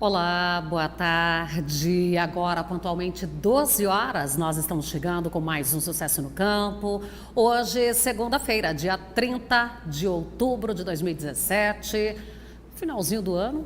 Olá, boa tarde. Agora, pontualmente 12 horas, nós estamos chegando com mais um Sucesso no Campo. Hoje, segunda-feira, dia 30 de outubro de 2017. Finalzinho do ano,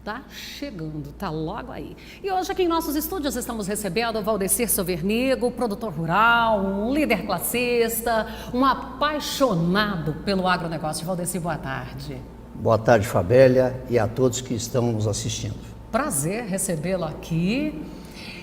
tá chegando, tá logo aí. E hoje aqui em nossos estúdios estamos recebendo o Valdecir Sovernigo, produtor rural, um líder classista, um apaixonado pelo agronegócio. Valdecir, boa tarde. Boa tarde, Fabélia, e a todos que estão nos assistindo. Prazer recebê-lo aqui.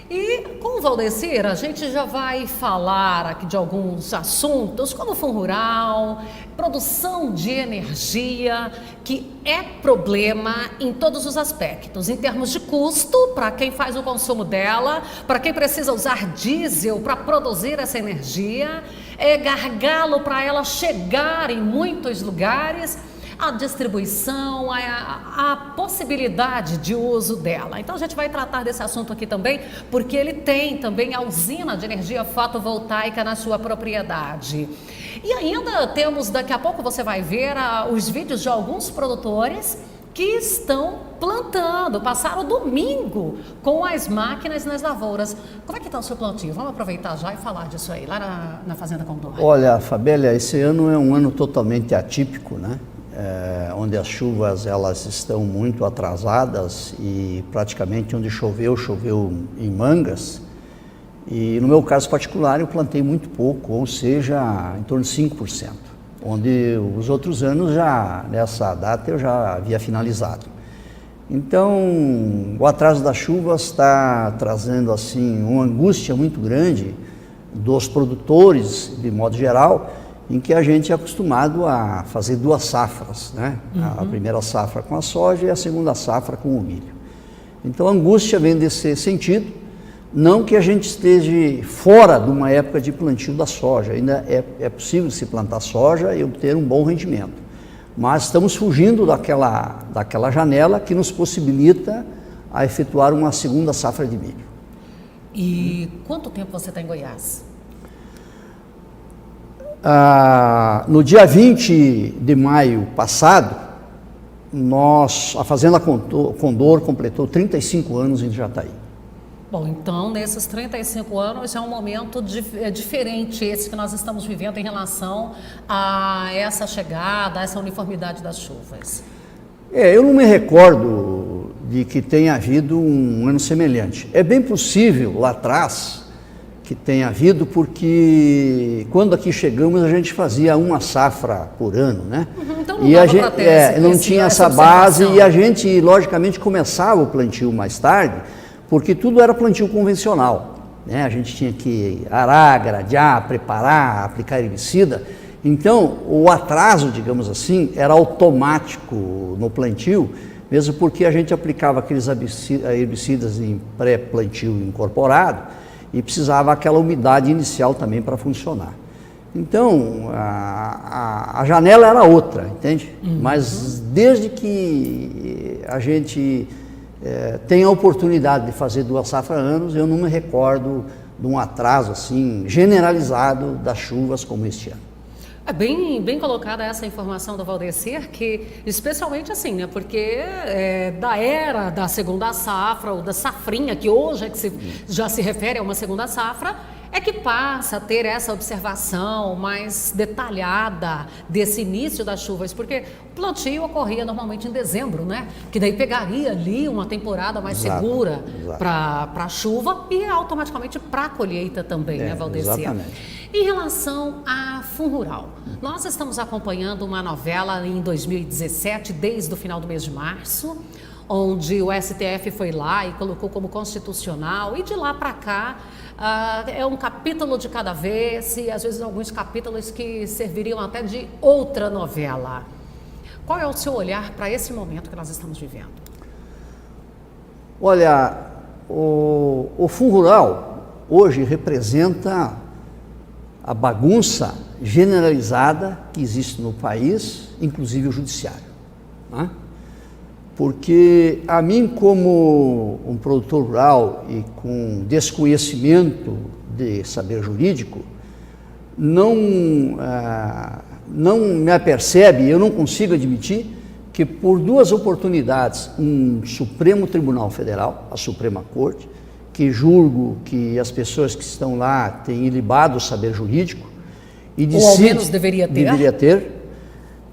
E com o Valdecir, a gente já vai falar aqui de alguns assuntos, como fundo rural, produção de energia, que é problema em todos os aspectos, em termos de custo, para quem faz o consumo dela, para quem precisa usar diesel para produzir essa energia, é gargalo para ela chegar em muitos lugares, a distribuição, a possibilidade de uso dela. Então a gente vai tratar desse assunto aqui também, porque ele tem também a usina de energia fotovoltaica na sua propriedade. E ainda temos, daqui a pouco você vai ver os vídeos de alguns produtores que estão plantando, passaram domingo com as máquinas nas lavouras. Como é que está o seu plantio? Vamos aproveitar já e falar disso aí, lá na Fazenda Condor. Olha, Fabélia, esse ano é um ano totalmente atípico, né? Onde as chuvas elas estão muito atrasadas e praticamente onde choveu em mangas. E no meu caso particular eu plantei muito pouco, ou seja, em torno de 5%, onde os outros anos já nessa data eu já havia finalizado. Então o atraso das chuvas está trazendo assim uma angústia muito grande dos produtores de modo geral, em que a gente é acostumado a fazer duas safras, né? A primeira safra com a soja e a segunda safra com o milho. Então a angústia vem desse sentido, não que a gente esteja fora de uma época de plantio da soja, ainda é possível se plantar soja e obter um bom rendimento, mas estamos fugindo daquela janela que nos possibilita a efetuar uma segunda safra de milho. E quanto tempo você está em Goiás? No dia 20 de maio passado, a Fazenda Condor completou 35 anos em Jataí. Bom, então nesses 35 anos é um momento diferente esse que nós estamos vivendo em relação a essa chegada, a essa uniformidade das chuvas. Eu não me recordo de que tenha havido um ano semelhante. É bem possível lá atrás que tenha havido, porque quando aqui chegamos a gente fazia uma safra por ano, né? Então não e dava a gente pra ter não tinha essa base e a gente logicamente começava o plantio mais tarde, porque tudo era plantio convencional, né? A gente tinha que arar, gradear, preparar, aplicar herbicida. Então o atraso, digamos assim, era automático no plantio, mesmo porque a gente aplicava aqueles herbicidas em pré-plantio incorporado e precisava aquela umidade inicial também para funcionar. Então, a janela era outra, entende? Mas desde que a gente tem a oportunidade de fazer duas safras anos, eu não me recordo de um atraso assim generalizado das chuvas como este ano. É bem colocada essa informação do Valdecir, que especialmente assim, né? Porque da era da segunda safra, ou da safrinha, que hoje é que já se refere a uma segunda safra, é que passa a ter essa observação mais detalhada desse início das chuvas, porque o plantio ocorria normalmente em dezembro, né? Que daí pegaria ali uma temporada mais segura para a chuva e automaticamente para a colheita também, né, Valdecir? Exatamente. Em relação à Fundo Rural, nós estamos acompanhando uma novela em 2017, desde o final do mês de março, onde o STF foi lá e colocou como constitucional, e de lá para cá é um capítulo de cada vez, e às vezes alguns capítulos que serviriam até de outra novela. Qual é o seu olhar para esse momento que nós estamos vivendo? Olha, o Fundo Rural hoje representa a bagunça generalizada que existe no país, inclusive o judiciário, né? Porque a mim, como um produtor rural e com desconhecimento de saber jurídico, não me apercebe, eu não consigo admitir que por 2 oportunidades um Supremo Tribunal Federal, a Suprema Corte, que julgo que as pessoas que estão lá têm ilibado o saber jurídico, e ou ao menos deveria ter,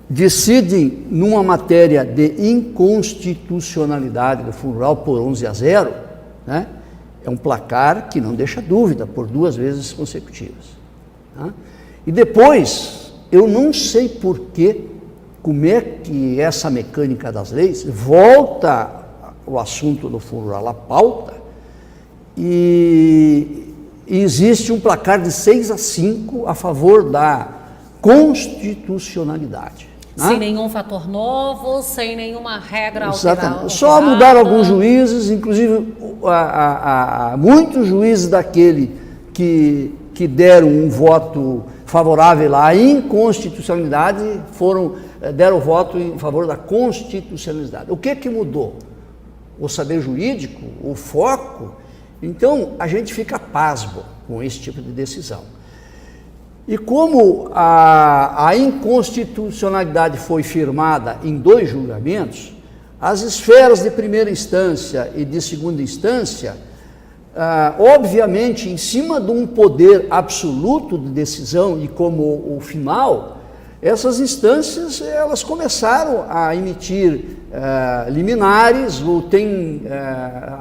decidem numa matéria de inconstitucionalidade do Fundo Rural por 11-0, né? É um placar que não deixa dúvida por 2 vezes consecutivas. Tá? E depois, eu não sei porquê, como é que essa mecânica das leis volta o assunto do Fundo Rural à pauta e existe um placar de 6-5 a favor da constitucionalidade. Sem nenhum fator novo, sem nenhuma regra alterada. Só mudaram alguns juízes, inclusive muitos juízes daquele que deram um voto favorável à inconstitucionalidade deram voto em favor da constitucionalidade. O que mudou? O saber jurídico, o foco. Então, a gente fica pasmo com esse tipo de decisão. E como a inconstitucionalidade foi firmada em 2 julgamentos, as esferas de primeira instância e de segunda instância, obviamente, em cima de um poder absoluto de decisão e como o final, essas instâncias elas começaram a emitir liminares ou têm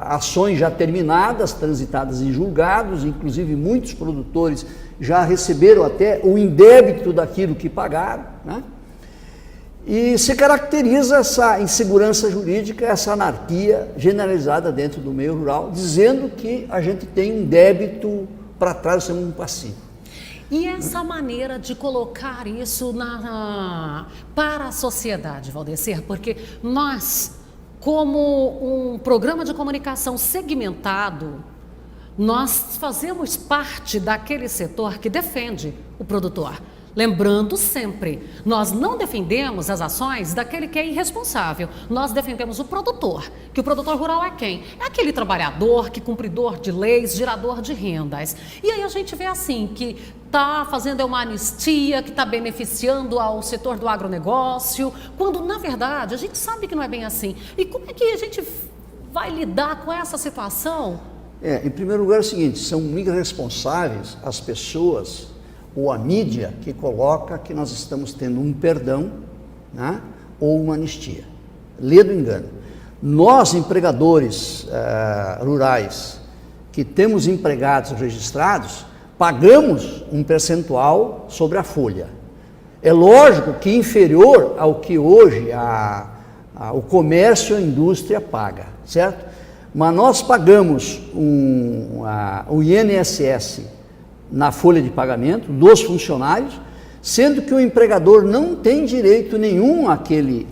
ações já terminadas, transitadas em julgados, inclusive muitos produtores já receberam até o indébito daquilo que pagaram, né? E se caracteriza essa insegurança jurídica, essa anarquia generalizada dentro do meio rural, dizendo que a gente tem um débito para trás, somos um passivo. E essa maneira de colocar isso para a sociedade, Valdecir, porque nós, como um programa de comunicação segmentado, nós fazemos parte daquele setor que defende o produtor. Lembrando sempre, nós não defendemos as ações daquele que é irresponsável, nós defendemos o produtor, que o produtor rural é quem? É aquele trabalhador, que cumpridor de leis, gerador de rendas. E aí a gente vê assim, que está fazendo uma anistia, que está beneficiando ao setor do agronegócio, quando na verdade a gente sabe que não é bem assim. E como é que a gente vai lidar com essa situação? Em primeiro lugar é o seguinte, são irresponsáveis as pessoas ou a mídia que coloca que nós estamos tendo um perdão, né, ou uma anistia. Lê do engano. Nós, empregadores rurais, que temos empregados registrados, pagamos um percentual sobre a folha. É lógico que inferior ao que hoje o comércio e a indústria paga, certo? Mas nós pagamos o INSS na folha de pagamento dos funcionários, sendo que o empregador não tem direito nenhum àquele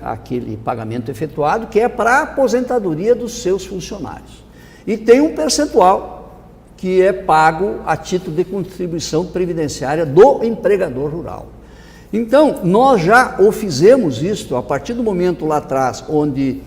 pagamento efetuado, que é para a aposentadoria dos seus funcionários. E tem um percentual que é pago a título de contribuição previdenciária do empregador rural. Então, nós já o fizemos isso a partir do momento lá atrás, onde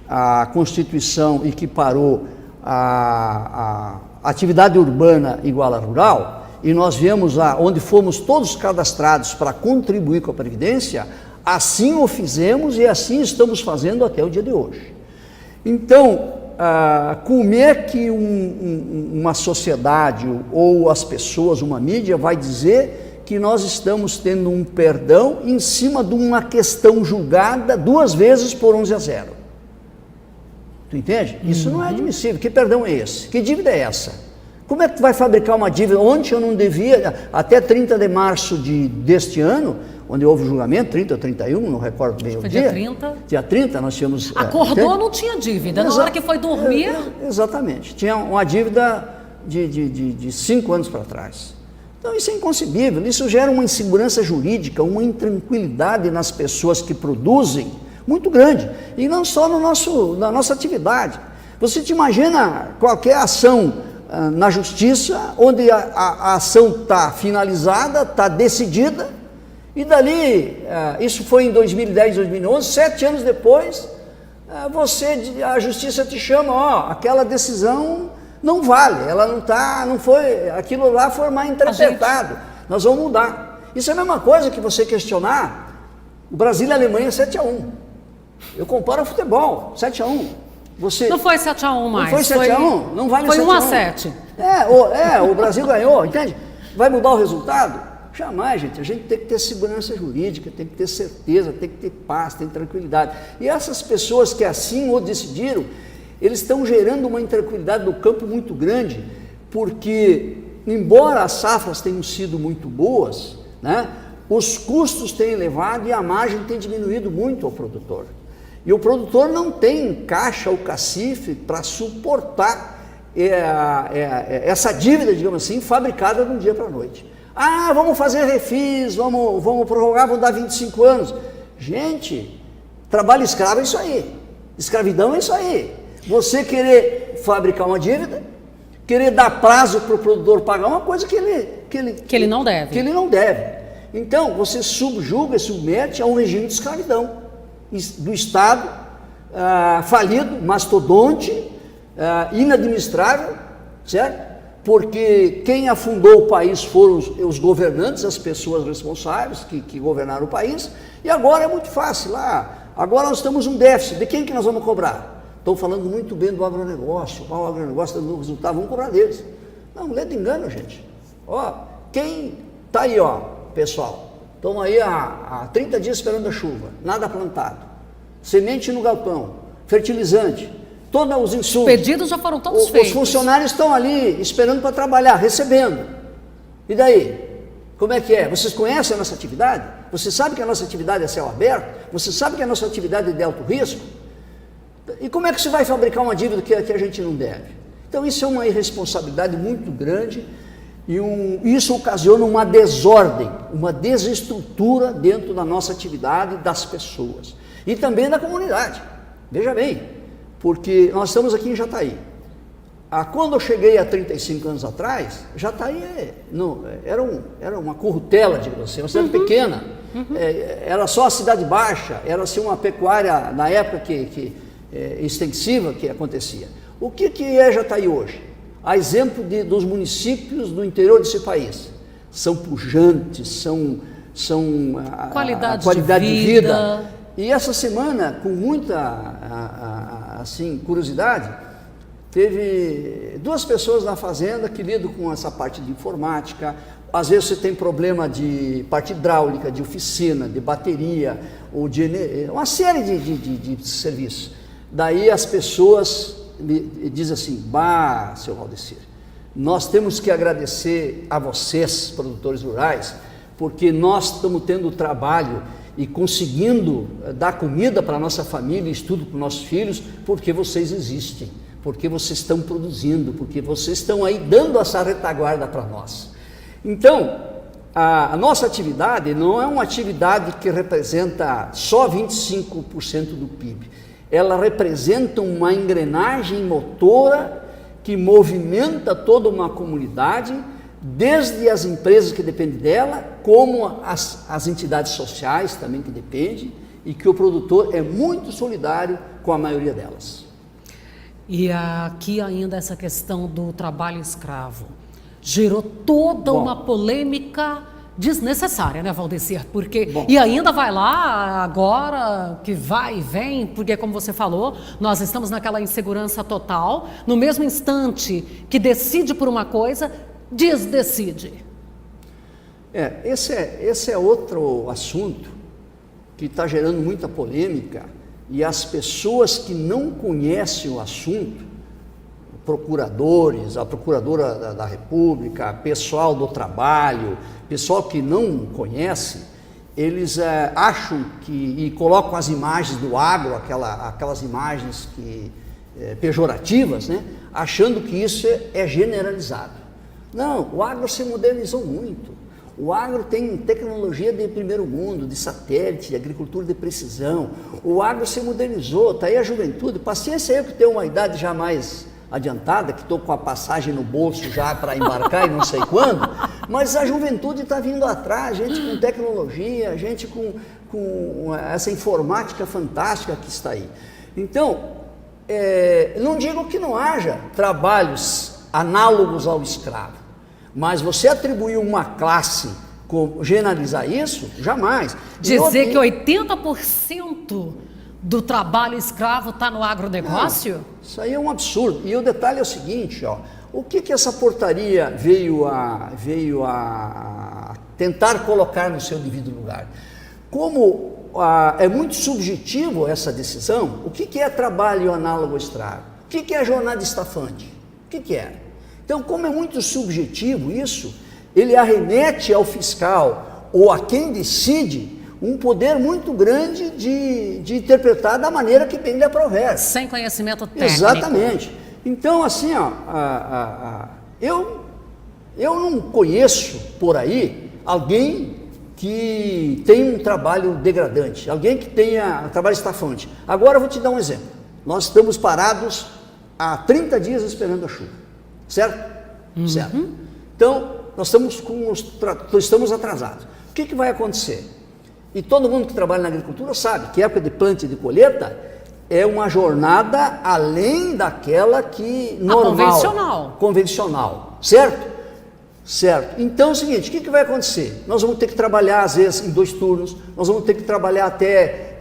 a Constituição equiparou a atividade urbana igual à rural, e nós viemos onde fomos todos cadastrados para contribuir com a Previdência, assim o fizemos e assim estamos fazendo até o dia de hoje. Então, como é que uma sociedade ou as pessoas, uma mídia, vai dizer que nós estamos tendo um perdão em cima de uma questão julgada 2 vezes por 11-0? Tu entende? Isso não é admissível. Que perdão é esse? Que dívida é essa? Como é que tu vai fabricar uma dívida? Ontem eu não devia, até 30 de março deste ano, onde houve o julgamento, 30 ou 31, não recordo bem o dia. Dia 30. Dia 30, nós tínhamos... Acordou, não tinha dívida. Na hora que foi dormir... Exatamente. Tinha uma dívida de 5 anos para trás. Então isso é inconcebível. Isso gera uma insegurança jurídica, uma intranquilidade nas pessoas que produzem muito grande. E não só na nossa atividade. Você te imagina qualquer ação na justiça, onde a ação está finalizada, está decidida, e dali, isso foi em 2010, 2011, 7 anos depois, a justiça te chama, aquela decisão não vale, ela não foi, aquilo lá foi mal interpretado, nós vamos mudar. Isso é a mesma coisa que você questionar o Brasil e a Alemanha 7-1. Eu comparo ao futebol, 7-1. Você... Não foi 7-1 mais. Não foi 7-1? Não vale 7-1. Foi 1-7. O Brasil ganhou, entende? Vai mudar o resultado? Jamais, gente. A gente tem que ter segurança jurídica, tem que ter certeza, tem que ter paz, tem tranquilidade. E essas pessoas que assim o decidiram, eles estão gerando uma intranquilidade no campo muito grande, porque, embora as safras tenham sido muito boas, né, os custos têm elevado e a margem tem diminuído muito ao produtor. E o produtor não tem caixa ou cacife para suportar essa dívida, digamos assim, fabricada de um dia para a noite. Ah, vamos fazer refis, vamos prorrogar, vamos dar 25 anos. Gente, trabalho escravo é isso aí. Escravidão é isso aí. Você querer fabricar uma dívida, querer dar prazo para o produtor pagar uma coisa que ele não deve. Que ele não deve. Então, você subjuga e submete a um regime de escravidão do Estado, falido, mastodonte, inadministrável, certo? Porque quem afundou o país foram os governantes, as pessoas responsáveis que governaram o país, e agora é muito fácil. Agora nós temos um déficit, de quem que nós vamos cobrar? Estão falando muito bem do agronegócio, o agronegócio está dando resultado, vamos cobrar deles. Não, lê de engano, gente. Quem está aí, pessoal, estão aí há 30 dias esperando a chuva, nada plantado, semente no galpão, fertilizante, todos os insumos. Os pedidos já foram todos feitos. Os funcionários estão ali esperando para trabalhar, recebendo. E daí? Como é que é? Vocês conhecem a nossa atividade? Você sabe que a nossa atividade é céu aberto? Você sabe que a nossa atividade é de alto risco? E como é que você vai fabricar uma dívida que a gente não deve? Então isso é uma irresponsabilidade muito grande e isso ocasiona uma desordem, uma desestrutura dentro da nossa atividade das pessoas e também da comunidade. Veja bem, porque nós estamos aqui em Jataí. Quando eu cheguei há 35 anos atrás, Jataí era uma currutela, digamos assim, uma cidade pequena, era só a cidade baixa, era assim, uma pecuária na época extensiva que acontecia. O que é Jataí hoje? A exemplo dos municípios do interior desse país. São pujantes, são qualidade de vida. E essa semana, com muita curiosidade, teve 2 pessoas na fazenda que lidam com essa parte de informática. Às vezes você tem problema de parte hidráulica, de oficina, de bateria, ou uma série de serviços. Daí as pessoas dizem assim: seu Valdecir, nós temos que agradecer a vocês, produtores rurais, porque nós estamos tendo trabalho e conseguindo dar comida para a nossa família, estudo para os nossos filhos, porque vocês existem, porque vocês estão produzindo, porque vocês estão aí dando essa retaguarda para nós. Então, a nossa atividade não é uma atividade que representa só 25% do PIB, ela representa uma engrenagem motora que movimenta toda uma comunidade, desde as empresas que dependem dela, como as entidades sociais também que dependem, e que o produtor é muito solidário com a maioria delas. E aqui ainda essa questão do trabalho escravo gerou toda uma polêmica desnecessária, né, Valdecir? Porque e ainda vai lá agora que vai e vem, porque como você falou, nós estamos naquela insegurança total. No mesmo instante que decide por uma coisa, desdecide. Esse é outro assunto que está gerando muita polêmica, e as pessoas que não conhecem o assunto, procuradores, a procuradora da República, pessoal do trabalho, pessoal que não conhece, eles acham e colocam as imagens do agro, aquelas imagens pejorativas, né, achando que isso é generalizado. Não, o agro se modernizou muito. O agro tem tecnologia de primeiro mundo, de satélite, de agricultura de precisão. O agro se modernizou, está aí a juventude. Paciência eu que tenho uma idade já mais adiantada, que estou com a passagem no bolso já para embarcar e não sei quando, mas a juventude está vindo atrás, gente com tecnologia, gente com essa informática fantástica que está aí. Então, não digo que não haja trabalhos análogos ao escravo, mas você atribuir uma classe, generalizar isso, jamais. Dizer que 80% do trabalho escravo está no agronegócio? Não, isso aí é um absurdo. E o detalhe é o seguinte, ó, o que essa portaria veio a tentar colocar no seu devido lugar? Como é muito subjetivo essa decisão, o que é trabalho análogo ao escravo? O que é jornada estafante? O que é? Então, como é muito subjetivo isso, ele arremete ao fiscal ou a quem decide um poder muito grande de interpretar da maneira que bem lhe aprouver. Sem conhecimento técnico. Exatamente. Então, assim, ó, eu não conheço por aí alguém que tem um trabalho degradante, alguém que tenha um trabalho estafante. Agora eu vou te dar um exemplo. Nós estamos parados há 30 dias esperando a chuva, certo? Certo. Então, nós estamos atrasados. O que vai acontecer? E todo mundo que trabalha na agricultura sabe que a época de plantio e de colheita é uma jornada além daquela que normal, convencional, certo? Certo. Então é o seguinte, o que vai acontecer? Nós vamos ter que trabalhar às vezes em 2 turnos, nós vamos ter que trabalhar até,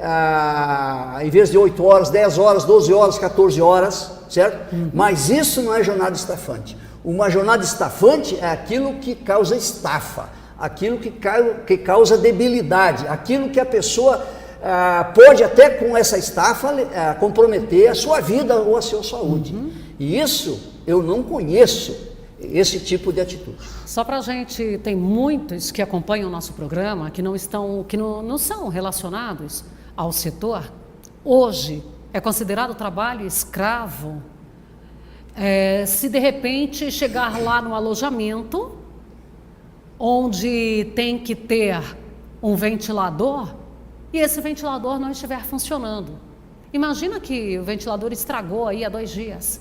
em vez de 8 horas, 10 horas, 12 horas, 14 horas, certo? Mas isso não é jornada estafante. Uma jornada estafante é aquilo que causa estafa, aquilo que causa debilidade, aquilo que a pessoa pode até com essa estafa comprometer a sua vida ou a sua saúde. E isso eu não conheço, esse tipo de atitude. Só para a gente, tem muitos que acompanham o nosso programa que não são relacionados ao setor. Hoje é considerado trabalho escravo se de repente chegar lá no alojamento onde tem que ter um ventilador e esse ventilador não estiver funcionando. Imagina que o ventilador estragou aí há 2 dias.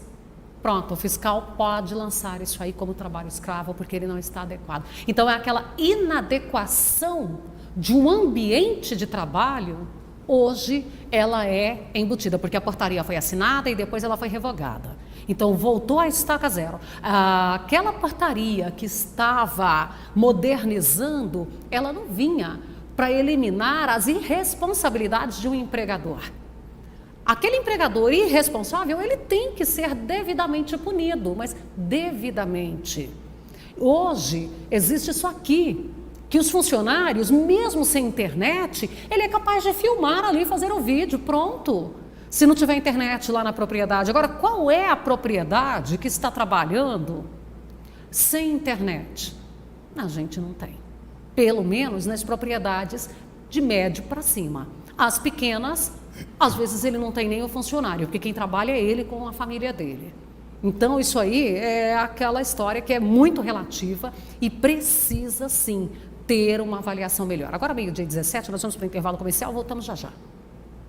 Pronto, o fiscal pode lançar isso aí como trabalho escravo porque ele não está adequado. Então é aquela inadequação de um ambiente de trabalho, hoje ela é embutida, porque a portaria foi assinada e depois ela foi revogada. Então voltou a estaca zero. Aquela portaria que estava modernizando, ela não vinha para eliminar as irresponsabilidades de um empregador. Aquele empregador irresponsável, ele tem que ser devidamente punido, mas devidamente. Hoje, existe isso aqui, que os funcionários, mesmo sem internet, ele é capaz de filmar ali, fazer o vídeo, pronto. Se não tiver internet lá na propriedade. Agora, qual é a propriedade que está trabalhando sem internet? A gente não tem. Pelo menos nas propriedades de médio para cima. As pequenas, às vezes ele não tem nem o funcionário, porque quem trabalha é ele com a família dele. Então isso aí é aquela história que é muito relativa e precisa sim ter uma avaliação melhor. Agora, meio-dia 17, nós vamos para o intervalo comercial, voltamos já já.